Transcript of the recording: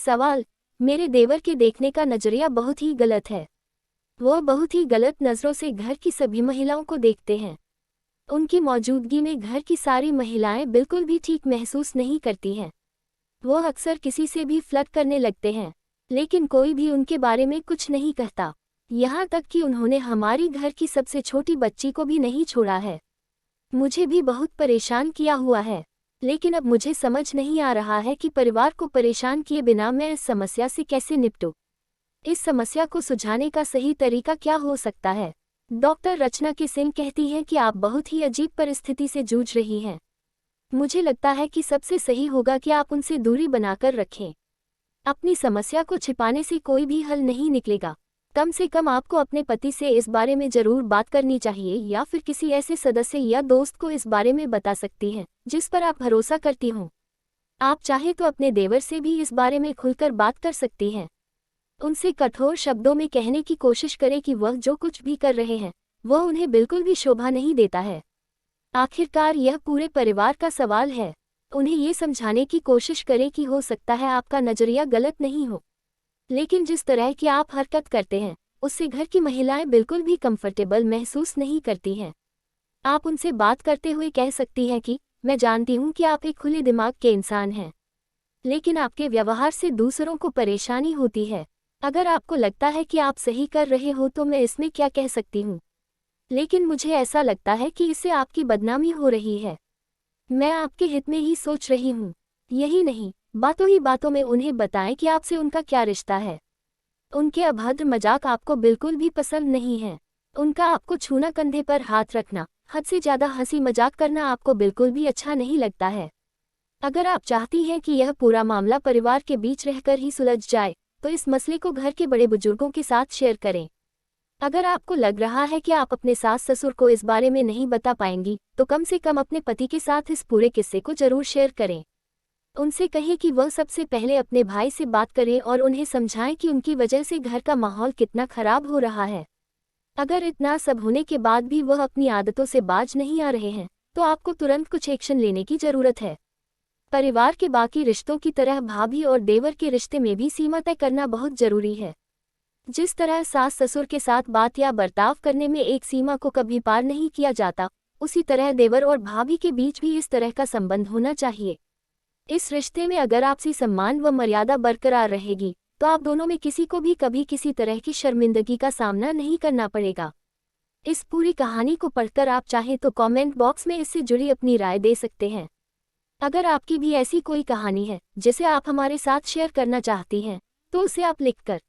सवाल। मेरे देवर के देखने का नजरिया बहुत ही गलत है। वो बहुत ही गलत नज़रों से घर की सभी महिलाओं को देखते हैं। उनकी मौजूदगी में घर की सारी महिलाएं बिल्कुल भी ठीक महसूस नहीं करती हैं। वो अक्सर किसी से भी फ्लर्ट करने लगते हैं, लेकिन कोई भी उनके बारे में कुछ नहीं कहता। यहाँ तक कि उन्होंने हमारी घर की सबसे छोटी बच्ची को भी नहीं छोड़ा है। मुझे भी बहुत परेशान किया हुआ है, लेकिन अब मुझे समझ नहीं आ रहा है कि परिवार को परेशान किए बिना मैं इस समस्या से कैसे निपटूं। इस समस्या को सुलझाने का सही तरीका क्या हो सकता है? डॉक्टर रचना के सिंह कहती हैं कि आप बहुत ही अजीब परिस्थिति से जूझ रही हैं। मुझे लगता है कि सबसे सही होगा कि आप उनसे दूरी बनाकर रखें। अपनी समस्या को छिपाने से कोई भी हल नहीं निकलेगा। कम से कम आपको अपने पति से इस बारे में जरूर बात करनी चाहिए, या फिर किसी ऐसे सदस्य या दोस्त को इस बारे में बता सकती हैं जिस पर आप भरोसा करती हों। आप चाहे तो अपने देवर से भी इस बारे में खुलकर बात कर सकती हैं। उनसे कठोर शब्दों में कहने की कोशिश करें कि वह जो कुछ भी कर रहे हैं वह उन्हें बिल्कुल भी शोभा नहीं देता है। आखिरकार यह पूरे परिवार का सवाल है। उन्हें ये समझाने की कोशिश करें कि हो सकता है आपका नजरिया गलत नहीं हो, लेकिन जिस तरह की आप हरकत करते हैं उससे घर की महिलाएं बिल्कुल भी कंफर्टेबल महसूस नहीं करती हैं। आप उनसे बात करते हुए कह सकती हैं कि मैं जानती हूँ कि आप एक खुले दिमाग के इंसान हैं, लेकिन आपके व्यवहार से दूसरों को परेशानी होती है। अगर आपको लगता है कि आप सही कर रहे हो तो मैं इसमें क्या कह सकती हूँ, लेकिन मुझे ऐसा लगता है कि इससे आपकी बदनामी हो रही है। मैं आपके हित में ही सोच रही हूँ। यही नहीं, बातों ही बातों में उन्हें बताएं कि आपसे उनका क्या रिश्ता है। उनके अभद्र मजाक आपको बिल्कुल भी पसंद नहीं है। उनका आपको छूना, कंधे पर हाथ रखना, हद से ज़्यादा हंसी मजाक करना आपको बिल्कुल भी अच्छा नहीं लगता है। अगर आप चाहती हैं कि यह पूरा मामला परिवार के बीच रहकर ही सुलझ जाए तो इस मसले को घर के बड़े बुजुर्गों के साथ शेयर करें। अगर आपको लग रहा है कि आप अपने सास ससुर को इस बारे में नहीं बता पाएंगी तो कम से कम अपने पति के साथ इस पूरे किस्से को जरूर शेयर करें। उनसे कहें कि वह सबसे पहले अपने भाई से बात करें और उन्हें समझाएं कि उनकी वजह से घर का माहौल कितना खराब हो रहा है। अगर इतना सब होने के बाद भी वह अपनी आदतों से बाज नहीं आ रहे हैं तो आपको तुरंत कुछ एक्शन लेने की जरूरत है। परिवार के बाकी रिश्तों की तरह भाभी और देवर के रिश्ते में भी सीमा तय करना बहुत जरूरी है। जिस तरह सास ससुर के साथ बात या बर्ताव करने में एक सीमा को कभी पार नहीं किया जाता, उसी तरह देवर और भाभी के बीच भी इस तरह का संबंध होना चाहिए। इस रिश्ते में अगर आपसी सम्मान व मर्यादा बरकरार रहेगी तो आप दोनों में किसी को भी कभी किसी तरह की शर्मिंदगी का सामना नहीं करना पड़ेगा। इस पूरी कहानी को पढ़कर आप चाहें तो कमेंट बॉक्स में इससे जुड़ी अपनी राय दे सकते हैं। अगर आपकी भी ऐसी कोई कहानी है जिसे आप हमारे साथ शेयर करना चाहती हैं तो उसे आप लिखकर